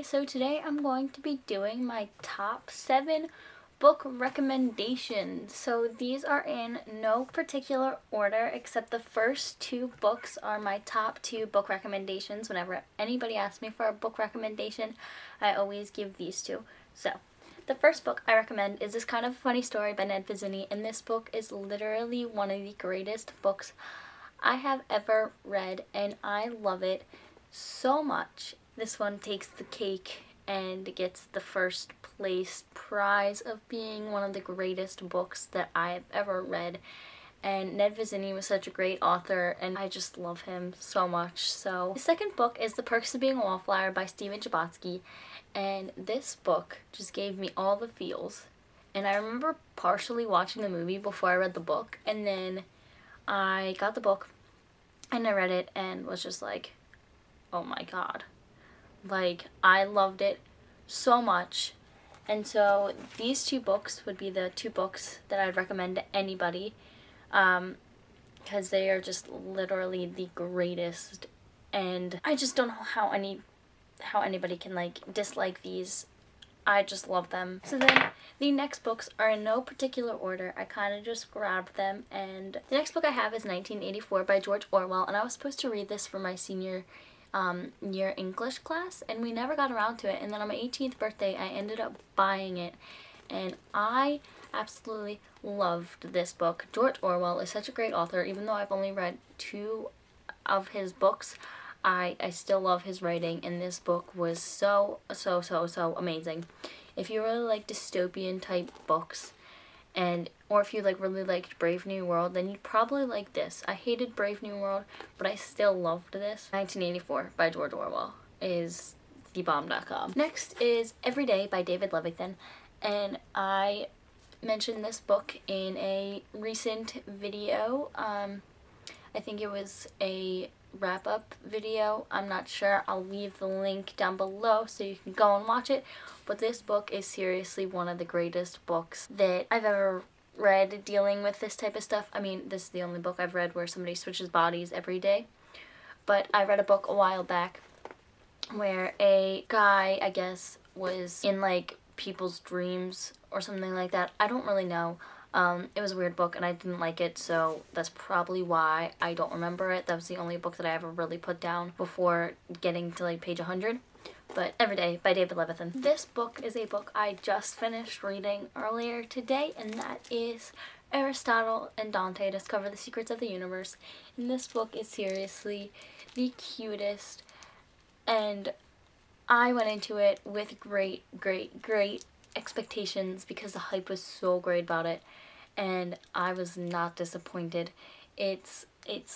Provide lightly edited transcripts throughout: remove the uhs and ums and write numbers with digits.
everybody. So today I'm going to be doing my top 7 book recommendations. So these are in no particular order, except the first 2 books are my top 2 book recommendations. Whenever anybody asks me for a book recommendation, I always give these 2. So the first book I recommend is This Kind of Funny Story by Ned Vizzini, and this book is literally one of the greatest books I have ever read, and I love it so much. This one takes the cake and gets the first place prize of being one of the greatest books that I've ever read. And Ned Vizzini was such a great author, and I just love him so much. So the second book is The Perks of Being a Wallflower by Stephen Chbosky, and this book just gave me all the feels. And I remember partially watching the movie before I read the book, and then I got the book and I read it and was just like, oh my god. Like, I loved it so much. And so these 2 books would be the 2 books that I'd recommend to anybody, because they are just literally the greatest, and I just don't know how anybody can like dislike these. I just love them. So then the next books are in no particular order. I kind of just grabbed them, and the next book I have is 1984 by George Orwell, and I was supposed to read this for my senior year English class, and we never got around to it. And then on my 18th birthday I ended up buying it, and I absolutely loved this book. George Orwell is such a great author. Even though I've only read 2 of his books, I still love his writing, and this book was so amazing. If you really like dystopian type books, or if you really liked Brave New World, then you'd probably like this. I hated Brave New World, but I still loved this. 1984 by George Orwell is thebomb.com. Next is Every Day by David Levithan, and I mentioned this book in a recent video. I think it was a wrap-up video. I'm not sure. I'll leave the link down below so you can go and watch it. But this book is seriously one of the greatest books that I've ever read dealing with this type of stuff. I mean, this is the only book I've read where somebody switches bodies every day. But I read a book a while back where a guy, I guess, was in people's dreams or something like that. I don't really know. It was a weird book and I didn't like it, so that's probably why I don't remember it. That was the only book that I ever really put down before getting to page 100. But Every Day by David Levithan. This book is a book I just finished reading earlier today, and that is Aristotle and Dante Discover the Secrets of the Universe. And this book is seriously the cutest, and I went into it with great expectations because the hype was so great about it, and I was not disappointed. It's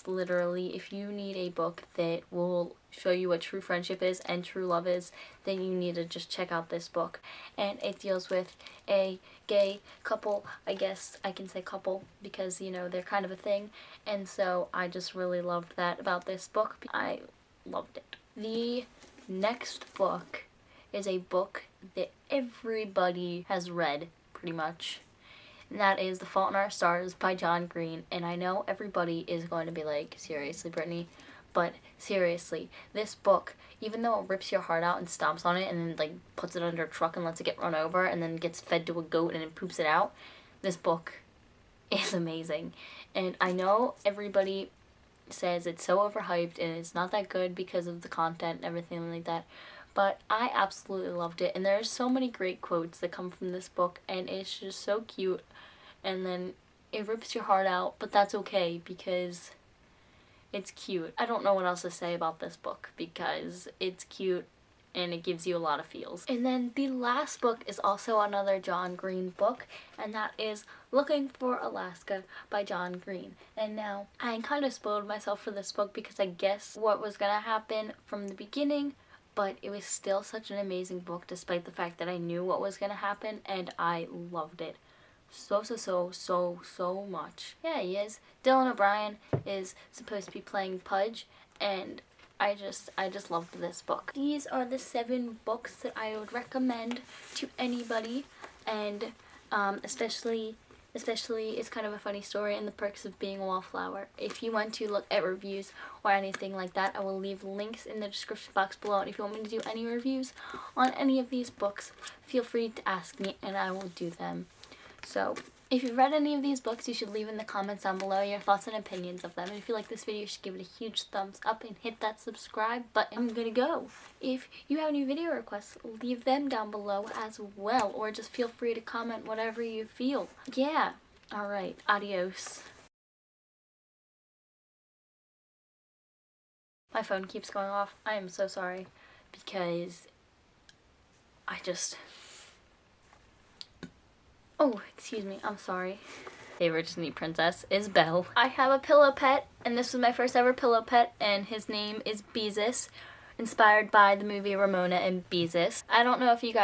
literally, if you need a book that will show you what true friendship is and true love is, then you need to just check out this book. And it deals with a gay couple. I guess I can say couple because, they're kind of a thing, and so I just really loved that about this book. I loved it. The next book is a book that everybody has read, pretty much. And that is The Fault in Our Stars by John Green. And I know everybody is going to be like, seriously, Brittany? But seriously, this book, even though it rips your heart out and stomps on it and then puts it under a truck and lets it get run over and then gets fed to a goat and then poops it out, this book is amazing. And I know everybody says it's so overhyped and it's not that good because of the content and everything like that, but I absolutely loved it. And there's so many great quotes that come from this book, and it's just so cute. And then it rips your heart out, but that's okay because it's cute. I don't know what else to say about this book because it's cute and it gives you a lot of feels. And then the last book is also another John Green book, and that is Looking for Alaska by John Green. And now, I kind of spoiled myself for this book because I guessed what was gonna happen from the beginning, but it was still such an amazing book despite the fact that I knew what was gonna happen, and I loved it so much. Yeah, he is. Dylan O'Brien is supposed to be playing Pudge, and I just loved this book. These are the 7 books that I would recommend to anybody, and especially Especially, it's kind of a funny story and the perks of being a wallflower. If you want to look at reviews or anything like that, I will leave links in the description box below. And if you want me to do any reviews on any of these books, feel free to ask me and I will do them. So, if you've read any of these books, you should leave in the comments down below your thoughts and opinions of them. And if you like this video, you should give it a huge thumbs up and hit that subscribe button. I'm gonna go. If you have any video requests, leave them down below as well. Or just feel free to comment whatever you feel. Yeah. Alright. Adios. My phone keeps going off. I am so sorry. Because Oh, excuse me, I'm sorry. Favorite Disney princess is Belle. I have a pillow pet, and this was my first ever pillow pet, and his name is Beezus, inspired by the movie Ramona and Beezus. I don't know if you guys